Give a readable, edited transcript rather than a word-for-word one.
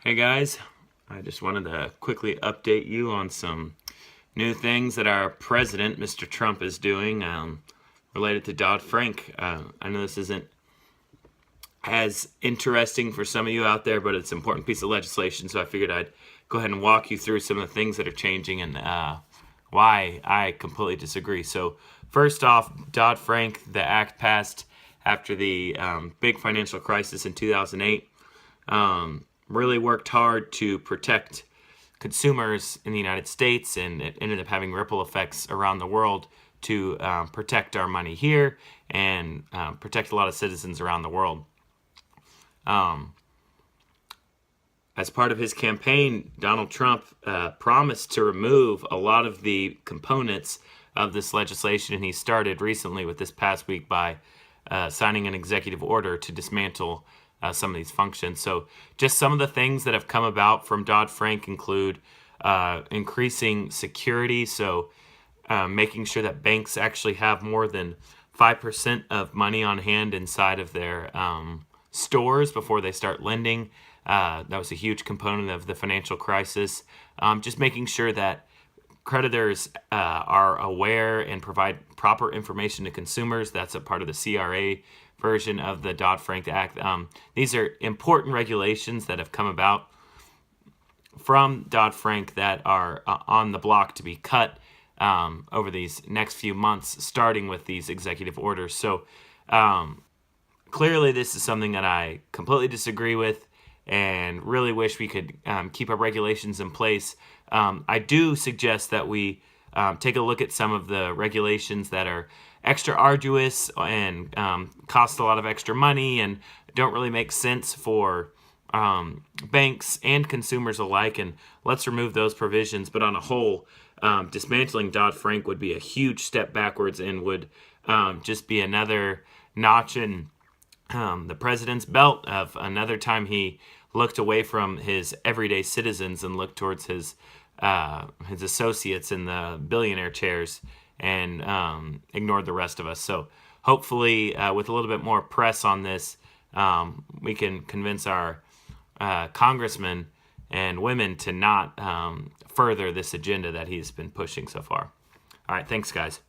Hey guys, I just wanted to quickly update you on some new things that our president, Mr. Trump, is doing related to Dodd-Frank. I know this isn't as interesting for some of you out there, but it's an important piece of legislation, so I figured I'd go ahead and walk you through some of the things that are changing and why I completely disagree. So first off, Dodd-Frank, the act passed after the big financial crisis in 2008. Really worked hard to protect consumers in the United States, and it ended up having ripple effects around the world to protect our money here and protect a lot of citizens around the world. As part of his campaign, Donald Trump promised to remove a lot of the components of this legislation, and he started recently with this past week by signing an executive order to dismantle some of these functions. So just some of the things that have come about from Dodd-Frank include increasing security, so making sure that banks actually have more than 5% of money on hand inside of their stores before they start lending. That was a huge component of the financial crisis. Just making sure that creditors are aware and provide proper information to consumers. That's a part of the CRA version of the Dodd-Frank Act. These are important regulations that have come about from Dodd-Frank that are on the block to be cut over these next few months, starting with these executive orders. So clearly this is something that I completely disagree with and really wish we could keep our regulations in place. I do suggest that we take a look at some of the regulations that are extra arduous and cost a lot of extra money and don't really make sense for banks and consumers alike, and let's remove those provisions. But on a whole, dismantling Dodd-Frank would be a huge step backwards and would just be another notch in the president's belt of another time he looked away from his everyday citizens and looked towards his associates in the billionaire chairs and ignored the rest of us. So hopefully with a little bit more press on this, we can convince our congressmen and women to not further this agenda that he's been pushing so far. All right, thanks guys.